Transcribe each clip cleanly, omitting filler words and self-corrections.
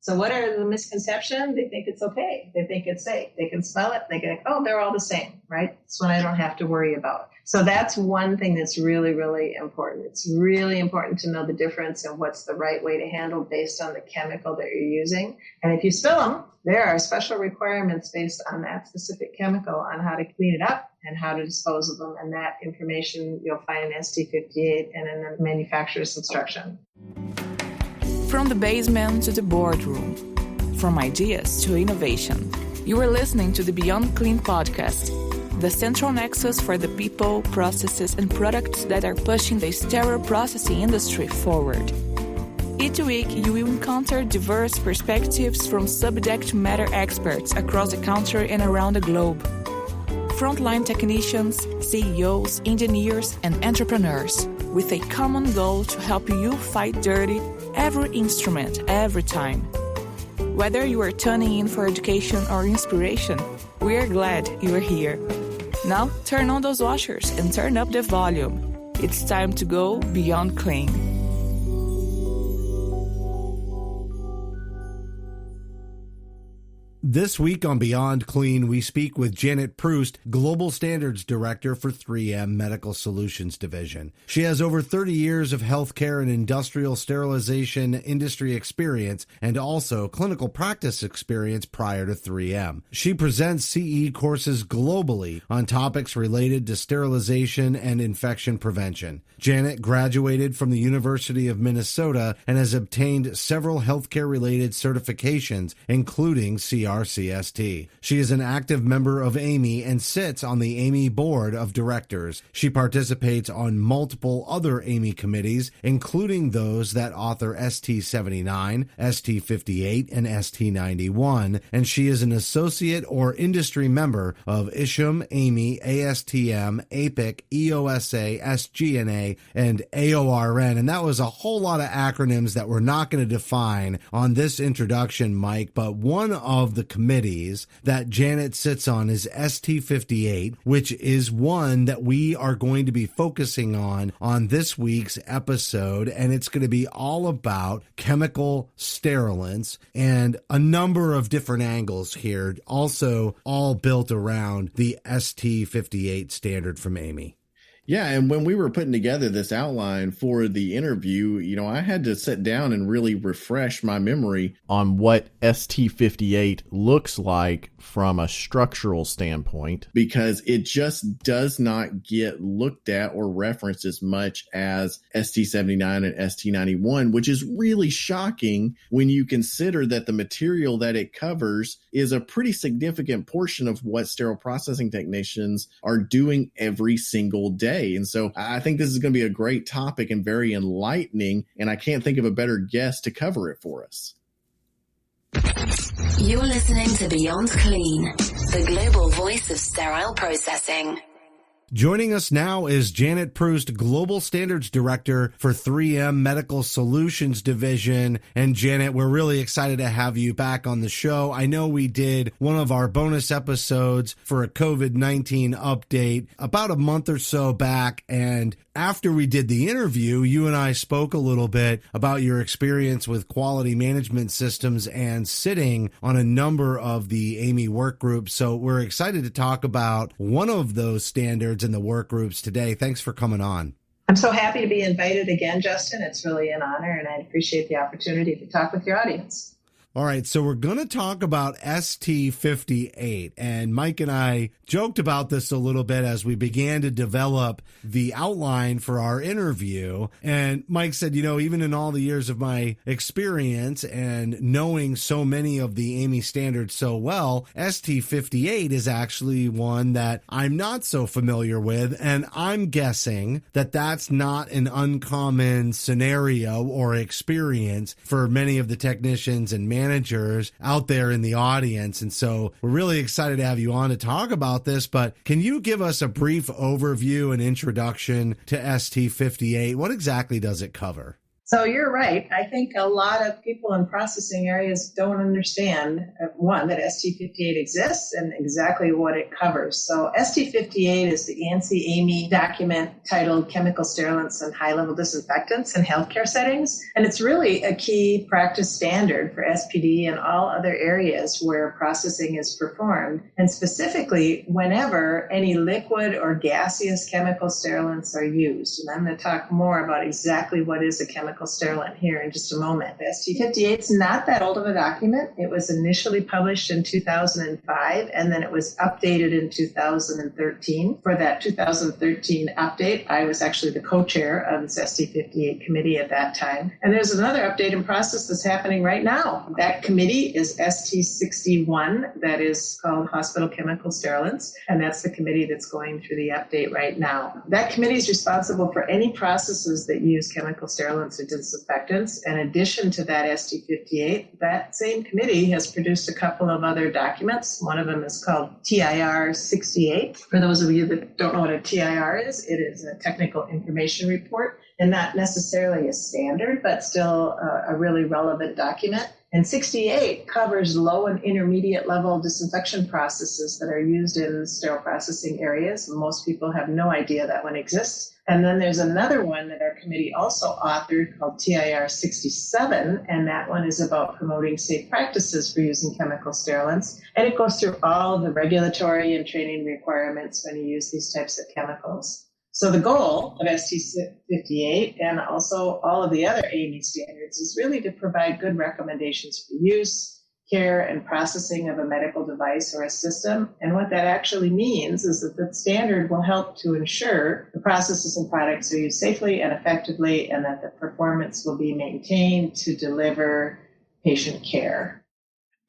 So what are the misconceptions? They think it's okay. They think it's safe. They can smell it. They think, oh, they're all the same, right? It's one I don't have to worry about. So that's one thing that's really, really important. It's really important to know the difference and what's the right way to handle based on the chemical that you're using. And if you spill them, there are special requirements based on that specific chemical on how to clean it up and how to dispose of them. And that information you'll find in ST58 and in the manufacturer's instruction. From the basement to the boardroom, from ideas to innovation, you are listening to the Beyond Clean podcast, the central nexus for the people, processes, and products that are pushing the sterile processing industry forward. Each week, you will encounter diverse perspectives from subject matter experts across the country and around the globe. Frontline technicians, CEOs, engineers, and entrepreneurs, with a common goal to help you fight dirty every instrument, every time. Whether you are tuning in for education or inspiration, we are glad you are here. Now, turn on those washers and turn up the volume. It's time to go beyond clean. This week on Beyond Clean, we speak with Janet Prust, Global Standards Director for 3M Medical Solutions Division. She has over 30 years of healthcare and industrial sterilization industry experience and also clinical practice experience prior to 3M. She presents CE courses globally on topics related to sterilization and infection prevention. Janet graduated from the University of Minnesota and has obtained several healthcare-related certifications, including CRCST. She is an active member of AAMI and sits on the AAMI Board of Directors. She participates on multiple other AAMI committees, including those that author ST79, ST58, and ST91, and she is an associate or industry member of ISHM, AAMI, ASTM, APIC, EOSA, SGNA, and AORN. And that was a whole lot of acronyms that we're not going to define on this introduction, Mike, but one of the committees that Janet sits on is ST58, which is one that we are going to be focusing on this week's episode, and it's going to be all about chemical sterilants and a number of different angles here, also all built around the ST58 standard from AAMI. Yeah, and when we were putting together this outline for the interview, I had to sit down and really refresh my memory on what ST58 looks like from a structural standpoint, because it just does not get looked at or referenced as much as ST79 and ST91, which is really shocking when you consider that the material that it covers is a pretty significant portion of what sterile processing technicians are doing every single day. And so I think this is going to be a great topic and very enlightening, and I can't think of a better guest to cover it for us. You're listening to Beyond Clean, the global voice of sterile processing. Joining us now is Janet Prust, Global Standards Director for 3M Medical Solutions Division. And Janet, we're really excited to have you back on the show. I know we did one of our bonus episodes for a COVID-19 update about a month or so back, and after we did the interview, you and I spoke a little bit about your experience with quality management systems and sitting on a number of the AAMI work groups. So we're excited to talk about one of those standards in the work groups today. Thanks for coming on. I'm so happy to be invited again, Justin. It's really an honor, and I appreciate the opportunity to talk with your audience. All right, so we're going to talk about ST58, and Mike and I joked about this a little bit as we began to develop the outline for our interview. And Mike said, even in all the years of my experience and knowing so many of the AAMI standards so well, ST58 is actually one that I'm not so familiar with, and I'm guessing that that's not an uncommon scenario or experience for many of the technicians and managers out there in the audience. And so we're really excited to have you on to talk about this, but can you give us a brief overview and introduction to ST58? What exactly does it cover? So you're right. I think a lot of people in processing areas don't understand, one, that ST58 exists and exactly what it covers. So ST58 is the ANSI AAMI document titled Chemical Sterilants and High-Level Disinfectants in Healthcare Settings. And it's really a key practice standard for SPD and all other areas where processing is performed. And specifically, whenever any liquid or gaseous chemical sterilants are used. And I'm going to talk more about exactly what is a chemical sterilant here in just a moment. The ST58 is not that old of a document. It was initially published in 2005, and then it was updated in 2013. For that 2013 update, I was actually the co-chair of this ST58 committee at that time. And there's another update in process that's happening right now. That committee is ST61, that is called Hospital Chemical Sterilants, and that's the committee that's going through the update right now. That committee is responsible for any processes that use chemical sterilants or disinfectants. In addition to that ST58, that same committee has produced a couple of other documents. One of them is called TIR 68. For those of you that don't know what a TIR is, it is a technical information report, and not necessarily a standard, but still a really relevant document. And 68 covers low and intermediate level disinfection processes that are used in sterile processing areas. Most people have no idea that one exists. And then there's another one that our committee also authored called TIR 67, and that one is about promoting safe practices for using chemical sterilants. And it goes through all the regulatory and training requirements when you use these types of chemicals. So the goal of ST58 and also all of the other AAMI standards is really to provide good recommendations for use, care, and processing of a medical device or a system. And what that actually means is that the standard will help to ensure the processes and products are used safely and effectively, and that the performance will be maintained to deliver patient care.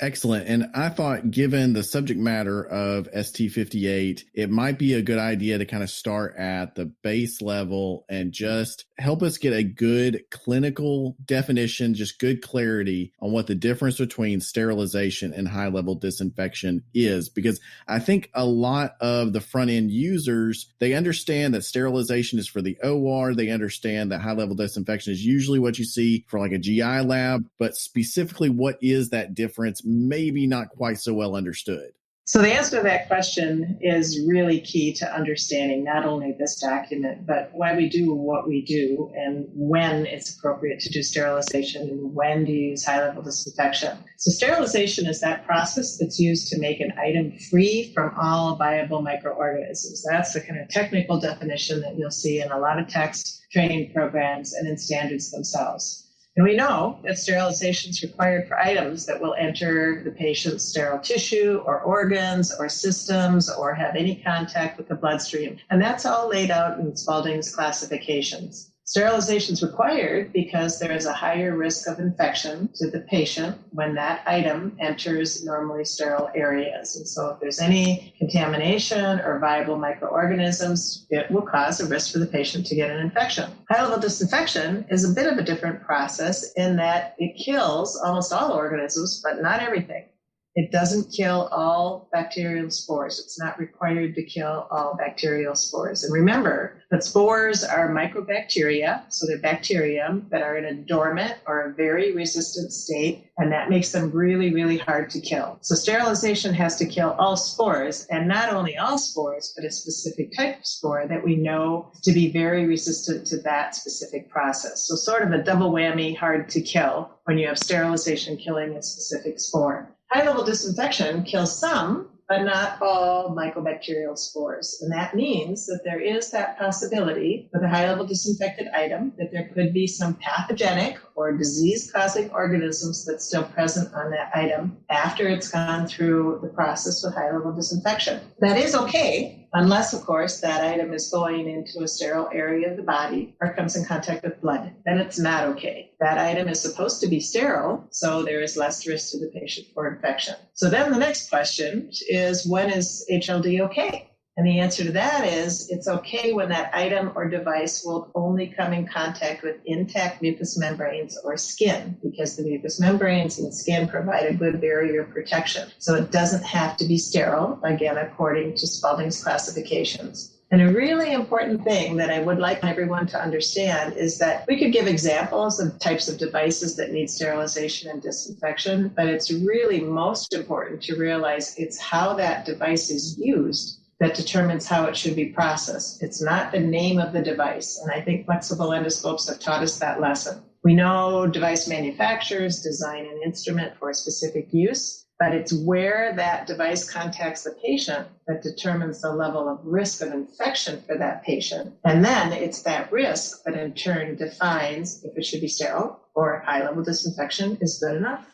Excellent. And I thought, given the subject matter of ST58, it might be a good idea to kind of start at the base level and just help us get a good clinical definition, just good clarity on what the difference between sterilization and high-level disinfection is. Because I think a lot of the front-end users, they understand that sterilization is for the OR. They understand that high-level disinfection is usually what you see for like a GI lab. But specifically, what is that difference? Maybe not quite so well understood. So the answer to that question is really key to understanding not only this document, but why we do what we do and when it's appropriate to do sterilization and when to use high-level disinfection. So sterilization is that process that's used to make an item free from all viable microorganisms. That's the kind of technical definition that you'll see in a lot of text, training programs, and in standards themselves. And we know that sterilization is required for items that will enter the patient's sterile tissue or organs or systems or have any contact with the bloodstream. And that's all laid out in Spalding's classifications. Sterilization is required because there is a higher risk of infection to the patient when that item enters normally sterile areas. And so if there's any contamination or viable microorganisms, it will cause a risk for the patient to get an infection. High-level disinfection is a bit of a different process in that it kills almost all organisms, but not everything. It doesn't kill all bacterial spores. It's not required to kill all bacterial spores. And remember that spores are microbacteria, so they're bacteria that are in a dormant or a very resistant state, and that makes them really, really hard to kill. So sterilization has to kill all spores, and not only all spores, but a specific type of spore that we know to be very resistant to that specific process. So sort of a double whammy, hard to kill when you have sterilization killing a specific spore. High-level disinfection kills some, but not all mycobacterial spores. And that means that there is that possibility with a high-level disinfected item that there could be some pathogenic or disease-causing organisms that's still present on that item after it's gone through the process with high-level disinfection. That is okay, unless, of course, that item is going into a sterile area of the body or comes in contact with blood. Then it's not okay. That item is supposed to be sterile, so there is less risk to the patient for infection. So then the next question is, when is HLD okay? And the answer to that is it's okay when that item or device will only come in contact with intact mucous membranes or skin, because the mucous membranes and skin provide a good barrier protection. So it doesn't have to be sterile, again, according to Spalding's classifications. And a really important thing that I would like everyone to understand is that we could give examples of types of devices that need sterilization and disinfection, but it's really most important to realize it's how that device is used that determines how it should be processed. It's not the name of the device. And I think flexible endoscopes have taught us that lesson. We know device manufacturers design an instrument for a specific use, but it's where that device contacts the patient that determines the level of risk of infection for that patient. And then it's that risk that in turn defines if it should be sterile or high-level disinfection is good enough.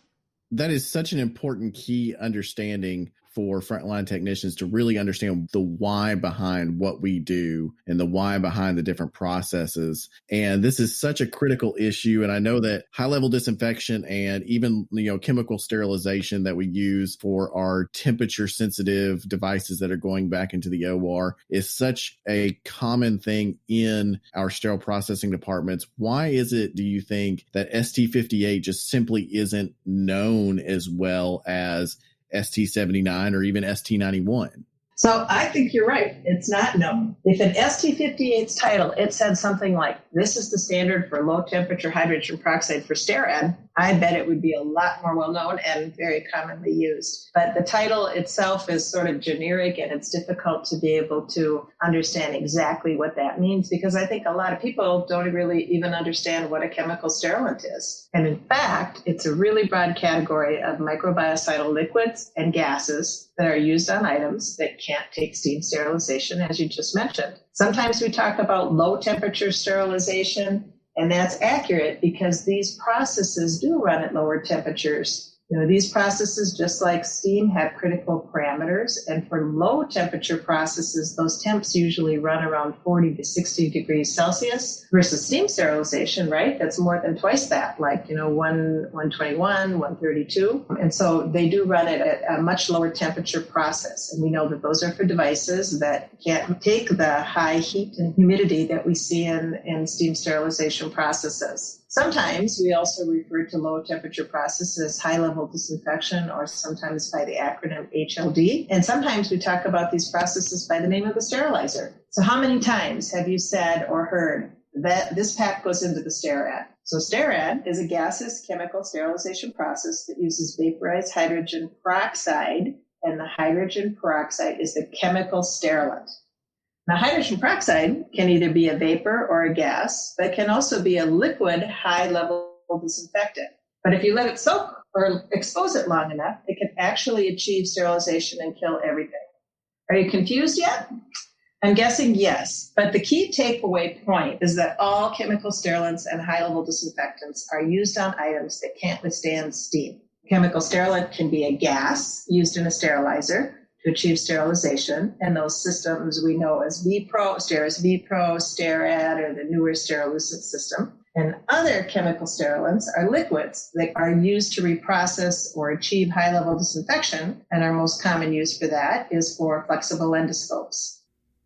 That is such an important key understanding for frontline technicians to really understand the why behind what we do and the why behind the different processes. And this is such a critical issue. And I know that high-level disinfection and even, chemical sterilization that we use for our temperature-sensitive devices that are going back into the OR is such a common thing in our sterile processing departments. Why is it, do you think, that ST58 just simply isn't known as well as ST79 or even ST91? So I think you're right. It's not known. If an ST58's title, it said something like, this is the standard for low temperature hydrogen peroxide for Sterile, I bet it would be a lot more well-known and very commonly used. But the title itself is sort of generic, and it's difficult to be able to understand exactly what that means, because I think a lot of people don't really even understand what a chemical sterilant is. And in fact, it's a really broad category of microbiocidal liquids and gases that are used on items that can't take steam sterilization, as you just mentioned. Sometimes we talk about low temperature sterilization, and that's accurate because these processes do run at lower temperatures. These processes, just like steam, have critical parameters. And for low temperature processes, those temps usually run around 40 to 60 degrees Celsius versus steam sterilization, right? That's more than twice that, like, 121, 132. And so they do run it at a much lower temperature process. And we know that those are for devices that can't take the high heat and humidity that we see in steam sterilization processes. Sometimes we also refer to low temperature processes, high-level disinfection, or sometimes by the acronym HLD. And sometimes we talk about these processes by the name of the sterilizer. So how many times have you said or heard that this pack goes into the Steroid? So Steroid is a gaseous chemical sterilization process that uses vaporized hydrogen peroxide, and the hydrogen peroxide is the chemical sterilant. Now, hydrogen peroxide can either be a vapor or a gas, but can also be a liquid high-level disinfectant. But if you let it soak or expose it long enough, it can actually achieve sterilization and kill everything. Are you confused yet? I'm guessing yes. But the key takeaway point is that all chemical sterilants and high-level disinfectants are used on items that can't withstand steam. Chemical sterilant can be a gas used in a sterilizer to achieve sterilization, and those systems we know as VPRO, Steris VPRO, Sterad, or the newer Sterilucent system. And other chemical sterilants are liquids that are used to reprocess or achieve high-level disinfection, and our most common use for that is for flexible endoscopes.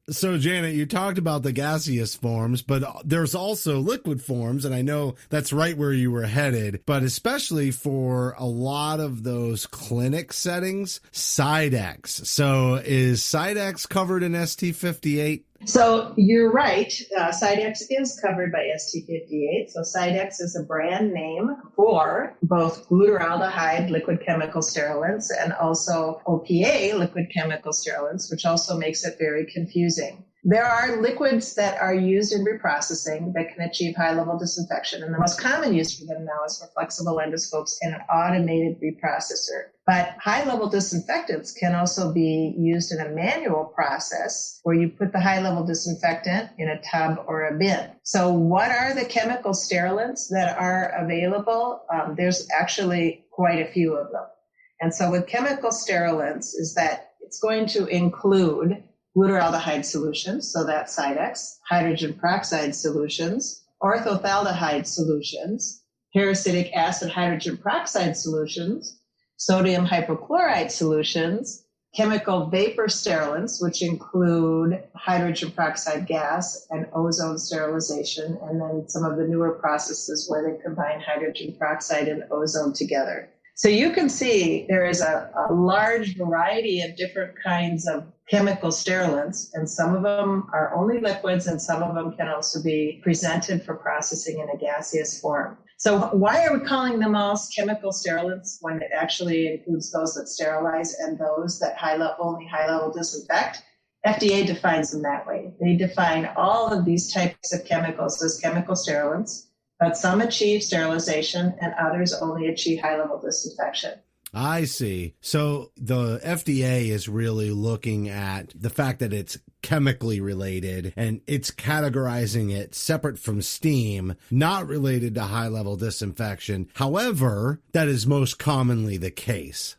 So, Janet, you talked about the gaseous forms, but there's also liquid forms, and I know that's right where you were headed, but especially for a lot of those clinic settings, Sidex. So is Sidex covered in ST58? So you're right. Sidex is covered by ST58. So Sidex is a brand name for both glutaraldehyde liquid chemical sterilants and also OPA liquid chemical sterilants, which also makes it very confusing. There are liquids that are used in reprocessing that can achieve high-level disinfection, and the most common use for them now is for flexible endoscopes and an automated reprocessor. But high-level disinfectants can also be used in a manual process where you put the high-level disinfectant in a tub or a bin. So what are the chemical sterilants that are available? There's actually quite a few of them. And so with chemical sterilants is that it's going to include glutaraldehyde solutions, so that's Sidex, hydrogen peroxide solutions, orthothaldehyde solutions, parasitic acid hydrogen peroxide solutions, sodium hypochlorite solutions, chemical vapor sterilants, which include hydrogen peroxide gas and ozone sterilization, and then some of the newer processes where they combine hydrogen peroxide and ozone together. So you can see there is a large variety of different kinds of chemical sterilants, and some of them are only liquids, and some of them can also be presented for processing in a gaseous form. So why are we calling them all chemical sterilants when it actually includes those that sterilize and those that only high-level disinfect? FDA defines them that way. They define all of these types of chemicals as chemical sterilants, but some achieve sterilization and others only achieve high-level disinfection. I see. So the FDA is really looking at the fact that it's chemically related and it's categorizing it separate from steam, not related to high-level disinfection. However, that is most commonly the case.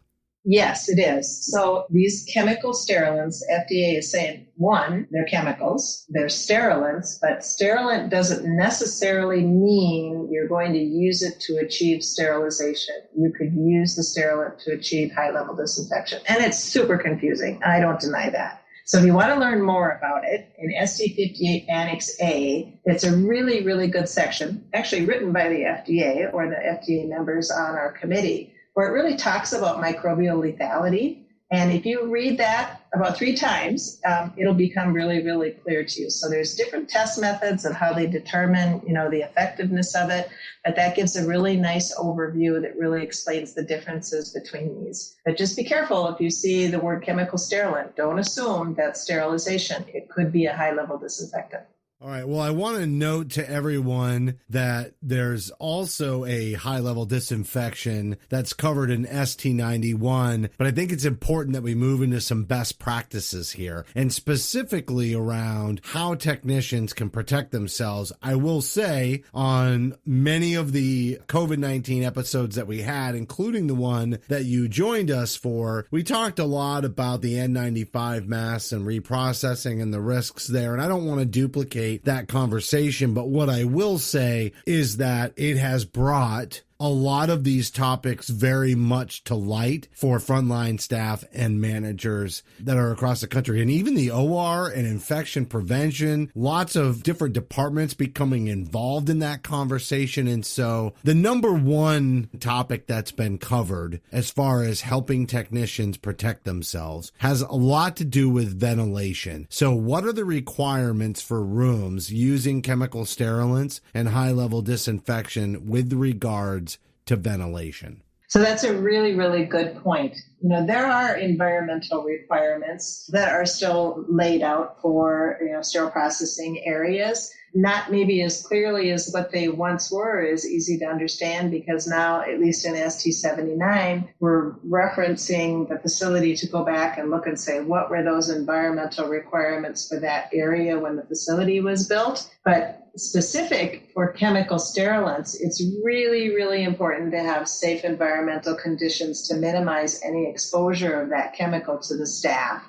Yes, it is. So these chemical sterilants, FDA is saying, one, they're chemicals, they're sterilants, but sterilant doesn't necessarily mean you're going to use it to achieve sterilization. You could use the sterilant to achieve high-level disinfection. And it's super confusing. I don't deny that. So if you want to learn more about it, in ST58 Annex A, it's a really, really good section, actually written by the FDA or the FDA members on our committee, where it really talks about microbial lethality. And if you read that about 3 times, it'll become really, really clear to you. So there's different test methods of how they determine, the effectiveness of it, but that gives a really nice overview that really explains the differences between these. But just be careful if you see the word chemical sterilant. Don't assume that's sterilization. It could be a high-level disinfectant. All right. Well, I want to note to everyone that there's also a high-level disinfection that's covered in ST91, but I think it's important that we move into some best practices here, and specifically around how technicians can protect themselves. I will say on many of the COVID-19 episodes that we had, including the one that you joined us for, we talked a lot about the N95 masks and reprocessing and the risks there, and I don't want to duplicate that conversation, but what I will say is that it has brought a lot of these topics very much to light for frontline staff and managers that are across the country. And even the OR and infection prevention, lots of different departments becoming involved in that conversation. And so the number one topic that's been covered as far as helping technicians protect themselves has a lot to do with ventilation. So what are the requirements for rooms using chemical sterilants and high-level disinfection with regards to ventilation? So that's a really, really good point. There are environmental requirements that are still laid out for, sterile processing areas. Not maybe as clearly as what they once were is easy to understand, because now, at least in ST79, we're referencing the facility to go back and look and say, what were those environmental requirements for that area when the facility was built? But specific for chemical sterilants, it's really, really important to have safe environmental conditions to minimize any exposure of that chemical to the staff.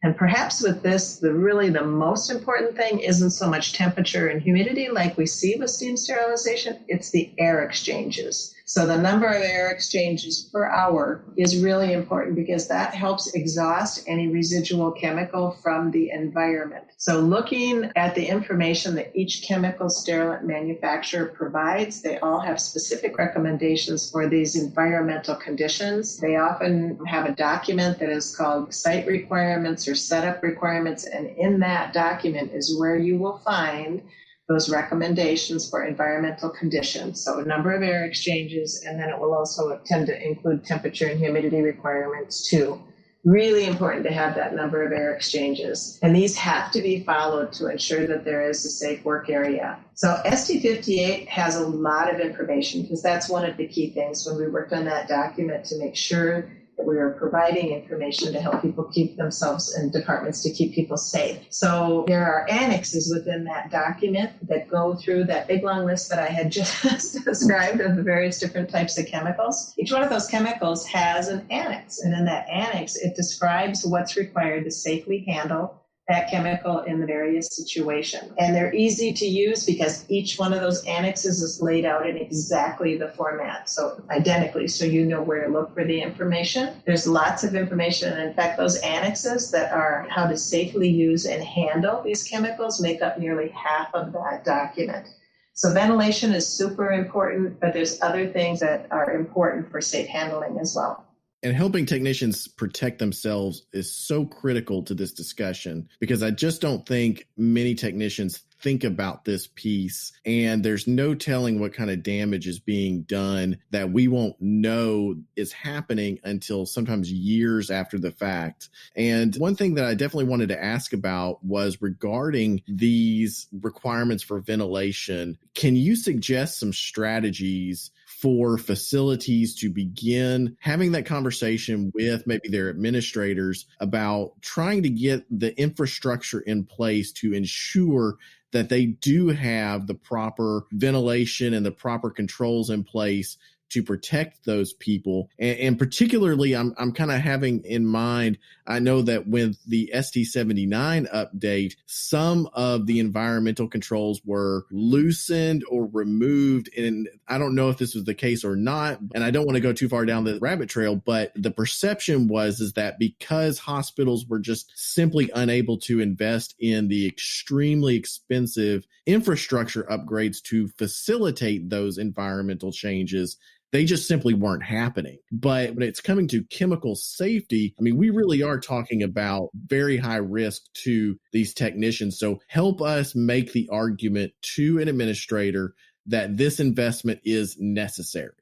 And perhaps with this, the most important thing isn't so much temperature and humidity like we see with steam sterilization, it's the air exchanges. So the number of air exchanges per hour is really important because that helps exhaust any residual chemical from the environment. So looking at the information that each chemical sterilant manufacturer provides, they all have specific recommendations for these environmental conditions. They often have a document that is called site requirements or setup requirements, and in that document is where you will find those recommendations for environmental conditions. So a number of air exchanges, and then it will also tend to include temperature and humidity requirements too. Really important to have that number of air exchanges. And these have to be followed to ensure that there is a safe work area. So ST58 has a lot of information because that's one of the key things when we worked on that document to make sure that we are providing information to help people keep themselves and departments to keep people safe. So there are annexes within that document that go through that big long list that I had just described of the various different types of chemicals. Each one of those chemicals has an annex, and in that annex, it describes what's required to safely handle that chemical in the various situation. And they're easy to use because each one of those annexes is laid out in exactly the format, so identically, so you know where to look for the information. There's lots of information, and in fact, those annexes that are how to safely use and handle these chemicals make up nearly half of that document. So ventilation is super important, but there's other things that are important for safe handling as well. And helping technicians protect themselves is so critical to this discussion, because I just don't think many technicians think about this piece, and there's no telling what kind of damage is being done that we won't know is happening until sometimes years after the fact. And one thing that I definitely wanted to ask about was regarding these requirements for ventilation. Can you suggest some strategies for facilities to begin having that conversation with maybe their administrators about trying to get the infrastructure in place to ensure that they do have the proper ventilation and the proper controls in place to protect those people? And particularly, I'm kind of having in mind, I know that with the ST59 update, some of the environmental controls were loosened or removed. And I don't know if this was the case or not, and I don't want to go too far down the rabbit trail, but the perception is that because hospitals were just simply unable to invest in the extremely expensive infrastructure upgrades to facilitate those environmental changes, they just simply weren't happening. But when it's coming to chemical safety, I mean, we really are talking about very high risk to these technicians. So help us make the argument to an administrator that this investment is necessary.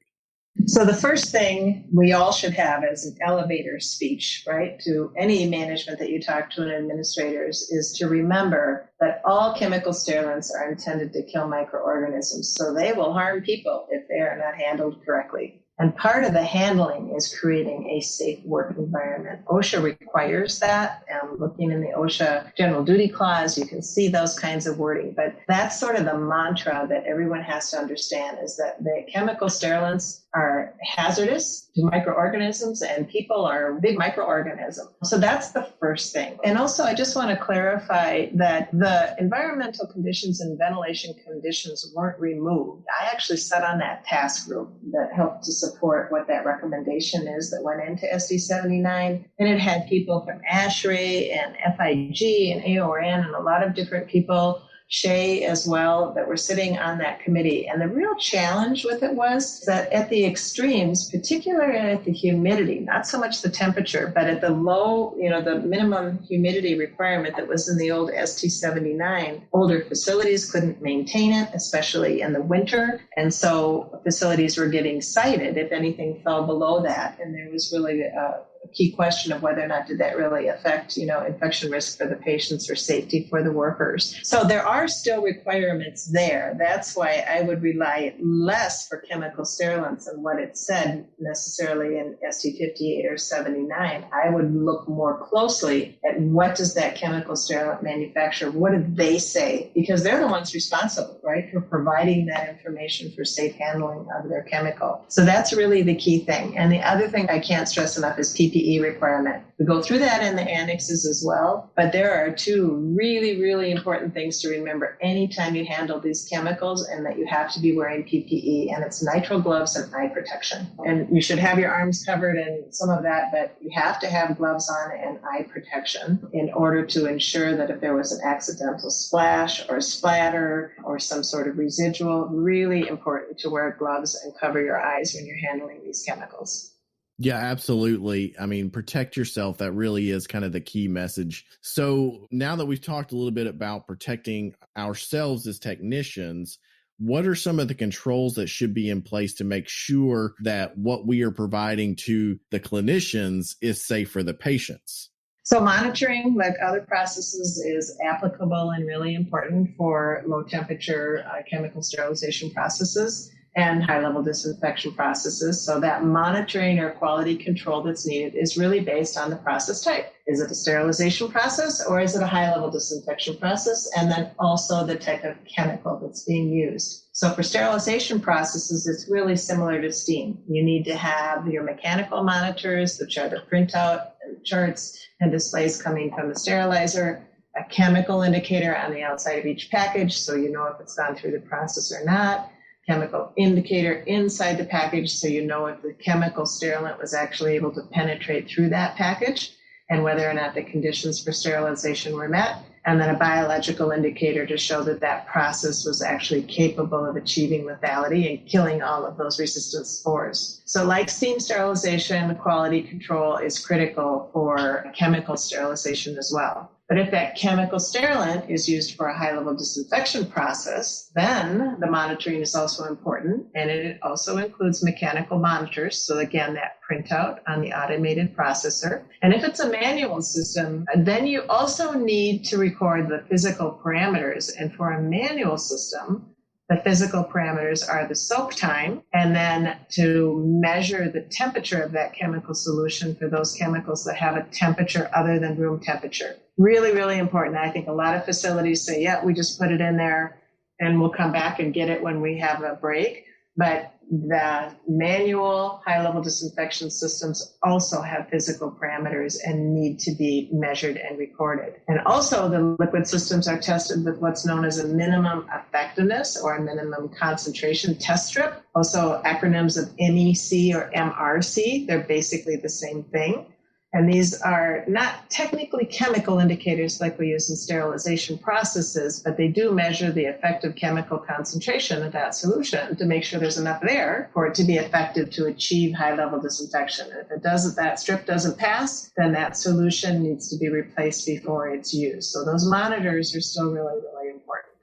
So the first thing we all should have as an elevator speech, right, to any management that you talk to and administrators is to remember that all chemical sterilants are intended to kill microorganisms. So they will harm people if they are not handled correctly. And part of the handling is creating a safe work environment. OSHA requires that. Looking in the OSHA general duty clause, you can see those kinds of wording. But that's sort of the mantra that everyone has to understand, is that the chemical sterilants are hazardous to microorganisms, and people are a big microorganism. So that's the first thing. And also, I just want to clarify that the environmental conditions and ventilation conditions weren't removed. I actually sat on that task group that helped to support what that recommendation is that went into SD79. And it had people from ASHRAE and FIG and AORN and a lot of different people, Shea as well, that were sitting on that committee. And the real challenge with it was that at the extremes, particularly at the humidity, not so much the temperature, but at the low, the minimum humidity requirement that was in the old ST79, older facilities couldn't maintain it, especially in the winter. And so facilities were getting cited if anything fell below that. And there was really a key question of whether or not did that really affect, infection risk for the patients or safety for the workers. So there are still requirements there. That's why I would rely less for chemical sterilants than what it said necessarily in ST58 or 79. I would look more closely at what does that chemical sterilant manufacturer, what did they say? Because they're the ones responsible, right, for providing that information for safe handling of their chemical. So that's really the key thing. And the other thing I can't stress enough is Ppe requirement. We go through that in the annexes as well, but there are two really, really important things to remember anytime you handle these chemicals, and that you have to be wearing PPE, and it's nitrile gloves and eye protection. And you should have your arms covered and some of that, but you have to have gloves on and eye protection in order to ensure that if there was an accidental splash or splatter or some sort of residual, really important to wear gloves and cover your eyes when you're handling these chemicals. Yeah, absolutely. I mean, protect yourself. That really is kind of the key message. So now that we've talked a little bit about protecting ourselves as technicians, what are some of the controls that should be in place to make sure that what we are providing to the clinicians is safe for the patients? So monitoring, like other processes, is applicable and really important for low temperature chemical sterilization processes and high-level disinfection processes. So that monitoring or quality control that's needed is really based on the process type. Is it a sterilization process or is it a high-level disinfection process? And then also the type of chemical that's being used. So for sterilization processes, it's really similar to steam. You need to have your mechanical monitors, which are the printout and charts and displays coming from the sterilizer, a chemical indicator on the outside of each package so you know if it's gone through the process or not, chemical indicator inside the package so you know if the chemical sterilant was actually able to penetrate through that package and whether or not the conditions for sterilization were met, and then a biological indicator to show that that process was actually capable of achieving lethality and killing all of those resistant spores. So like steam sterilization, quality control is critical for chemical sterilization as well. But if that chemical sterilant is used for a high-level disinfection process, then the monitoring is also important, and it also includes mechanical monitors. So again, that printout on the automated processor. And if it's a manual system, then you also need to record the physical parameters. And for a manual system, the physical parameters are the soak time, and then to measure the temperature of that chemical solution for those chemicals that have a temperature other than room temperature. Really, really important. I think a lot of facilities say, yeah, we just put it in there and we'll come back and get it when we have a break. But the manual high-level disinfection systems also have physical parameters and need to be measured and recorded. And also the liquid systems are tested with what's known as a minimum effectiveness or a minimum concentration test strip. Also acronyms of MEC or MRC, they're basically the same thing. And these are not technically chemical indicators like we use in sterilization processes, but they do measure the effective chemical concentration of that solution to make sure there's enough there for it to be effective to achieve high-level disinfection. If it doesn't, that strip doesn't pass, then that solution needs to be replaced before it's used. So those monitors are still really, really important.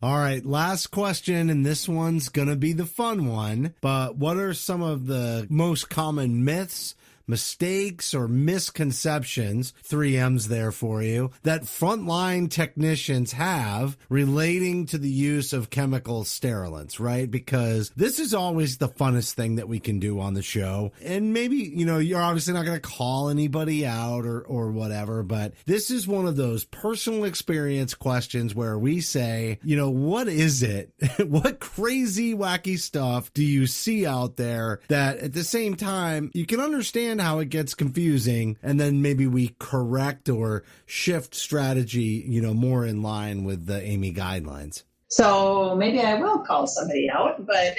All right, last question, and this one's going to be the fun one, but what are some of the most common myths, mistakes, or misconceptions, 3M's there for you, that frontline technicians have relating to the use of chemical sterilants, right? Because this is always the funnest thing that we can do on the show. And maybe, you're obviously not going to call anybody out or whatever, but this is one of those personal experience questions where we say, what is it? What crazy, wacky stuff do you see out there that at the same time you can understand how it gets confusing, and then maybe we correct or shift strategy, more in line with the AAMI guidelines? So maybe I will call somebody out, but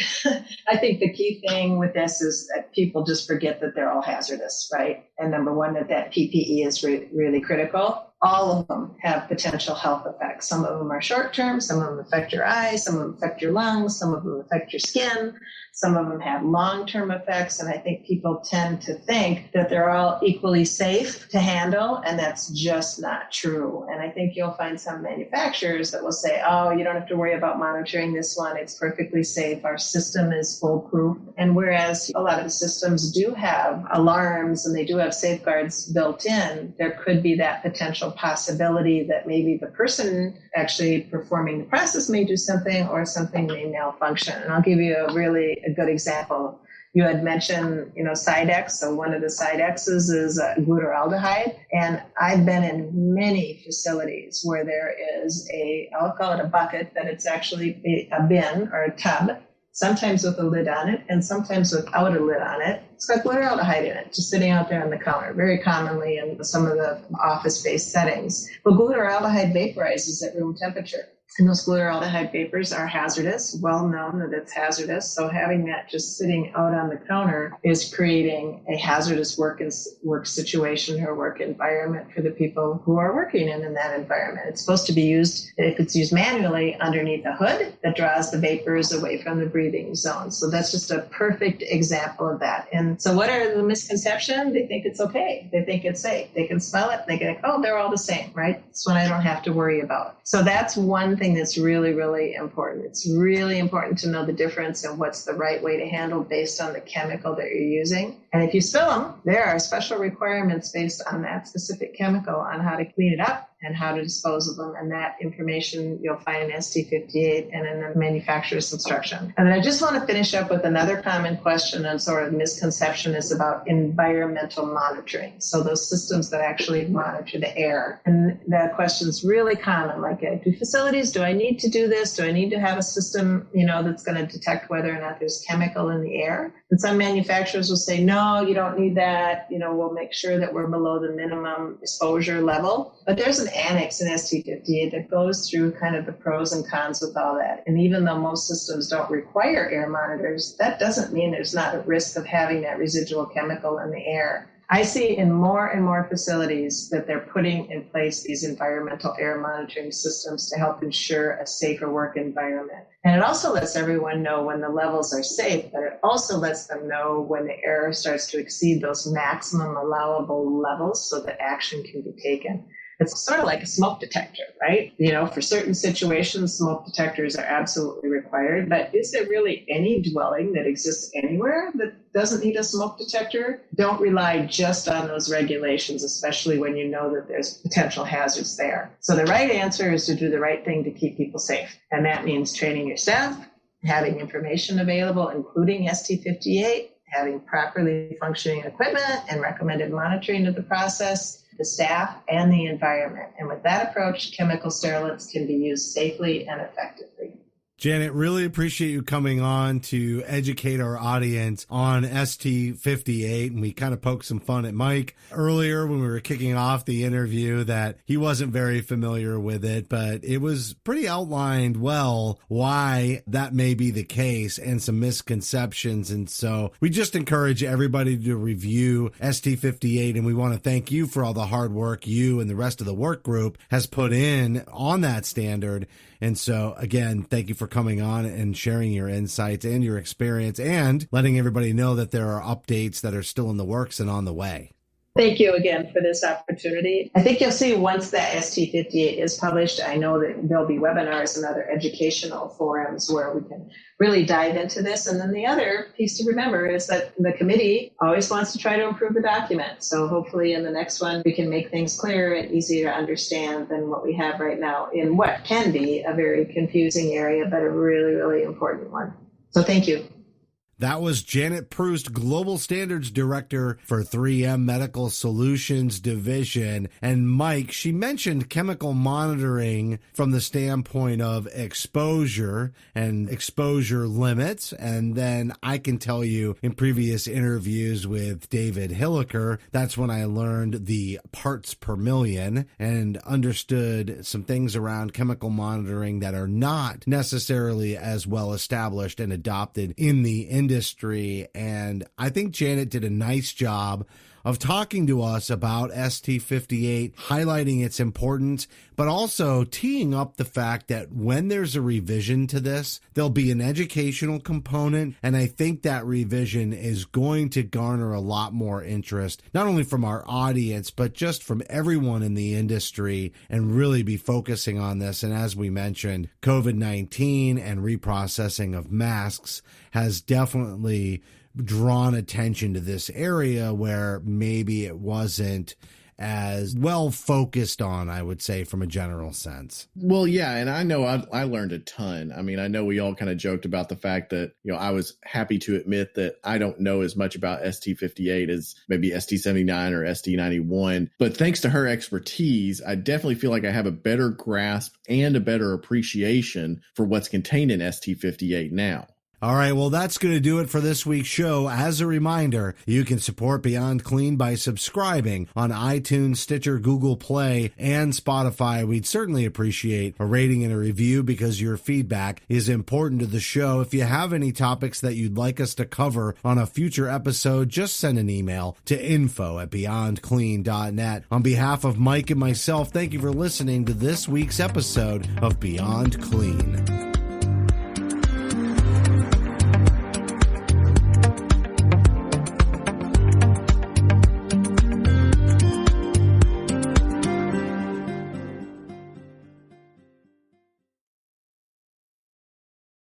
I think the key thing with this is that people just forget that they're all hazardous, right? And number one, that PPE is really critical. All of them have potential health effects. Some of them are short-term, some of them affect your eyes, some of them affect your lungs, some of them affect your skin, some of them have long-term effects, and I think people tend to think that they're all equally safe to handle, and that's just not true. And I think you'll find some manufacturers that will say, oh, you don't have to worry about monitoring this one, it's perfectly safe, our system is foolproof. And whereas a lot of the systems do have alarms and they do have safeguards built in, there could be that potential possibility that maybe the person actually performing the process may do something or something may malfunction. And I'll give you a good example. You had mentioned, Sidex. So one of the Sidexes is glutaraldehyde. And I've been in many facilities where there is I'll call it a bucket, but it's actually a bin or a tub, sometimes with a lid on it and sometimes without a lid on it. It's got glutaraldehyde in it, just sitting out there on the counter, very commonly in some of the office-based settings. But glutaraldehyde vaporizes at room temperature. And those glutaraldehyde vapors are hazardous, well known that it's hazardous. So having that just sitting out on the counter is creating a hazardous work situation or work environment for the people who are working in that environment. It's supposed to be used, if it's used manually, underneath a hood that draws the vapors away from the breathing zone. So that's just a perfect example of that. And so what are the misconceptions? They think it's okay. They think it's safe. They can smell it. They think, oh, they're all the same, right? It's one I don't have to worry about. So that's one thing that's really, really important. It's really important to know the difference and what's the right way to handle based on the chemical that you're using. And if you spill them, there are special requirements based on that specific chemical on how to clean it up and how to dispose of them. And that information you'll find in ST58 and in the manufacturer's instruction. And then I just want to finish up with another common question and sort of misconception is about environmental monitoring. So those systems that actually monitor the air. And that question is really common, like, do I need to do this? Do I need to have a system, that's going to detect whether or not there's chemical in the air? And some manufacturers will say, no, you don't need that. We'll make sure that we're below the minimum exposure level. But there's an annex in ST58 that goes through kind of the pros and cons with all that. And even though most systems don't require air monitors, that doesn't mean there's not a risk of having that residual chemical in the air. I see in more and more facilities that they're putting in place these environmental air monitoring systems to help ensure a safer work environment. And it also lets everyone know when the levels are safe, but it also lets them know when the air starts to exceed those maximum allowable levels so that action can be taken. It's sort of like a smoke detector, right? For certain situations, smoke detectors are absolutely required, but is there really any dwelling that exists anywhere that doesn't need a smoke detector? Don't rely just on those regulations, especially when you know that there's potential hazards there. So the right answer is to do the right thing to keep people safe. And that means training your staff, having information available, including ST58, having properly functioning equipment and recommended monitoring of the process, the staff, and the environment. And with that approach, chemical sterilants can be used safely and effectively. Janet, really appreciate you coming on to educate our audience on ST58. And we kind of poked some fun at Mike earlier when we were kicking off the interview that he wasn't very familiar with it, but it was pretty outlined well why that may be the case and some misconceptions. And so we just encourage everybody to review ST58. And we want to thank you for all the hard work you and the rest of the work group has put in on that standard. And so, again, thank you for coming on and sharing your insights and your experience and letting everybody know that there are updates that are still in the works and on the way. Thank you again for this opportunity. I think you'll see once that ST58 is published, I know that there'll be webinars and other educational forums where we can really dive into this. And then the other piece to remember is that the committee always wants to try to improve the document. So hopefully in the next one, we can make things clearer and easier to understand than what we have right now in what can be a very confusing area, but a really, really important one. So thank you. That was Janet Prust, Global Standards Director for 3M Medical Solutions Division. And Mike, she mentioned chemical monitoring from the standpoint of exposure and exposure limits. And then I can tell you in previous interviews with David Hilliker, that's when I learned the parts per million and understood some things around chemical monitoring that are not necessarily as well established and adopted in the industry. And I think Janet did a nice job of talking to us about ST58, highlighting its importance, but also teeing up the fact that when there's a revision to this, there'll be an educational component. And I think that revision is going to garner a lot more interest, not only from our audience, but just from everyone in the industry, and really be focusing on this. And as we mentioned, COVID-19 and reprocessing of masks has definitely drawn attention to this area where maybe it wasn't as well focused on, I would say, from a general sense. Well, yeah, and I know I learned a ton. I mean, I know we all kind of joked about the fact that, I was happy to admit that I don't know as much about ST58 as maybe ST79 or ST91. But thanks to her expertise, I definitely feel like I have a better grasp and a better appreciation for what's contained in ST58 now. All right, well, that's going to do it for this week's show. As a reminder, you can support Beyond Clean by subscribing on iTunes, Stitcher, Google Play, and Spotify. We'd certainly appreciate a rating and a review because your feedback is important to the show. If you have any topics that you'd like us to cover on a future episode, just send an email to info@beyondclean.net. On behalf of Mike and myself, thank you for listening to this week's episode of Beyond Clean.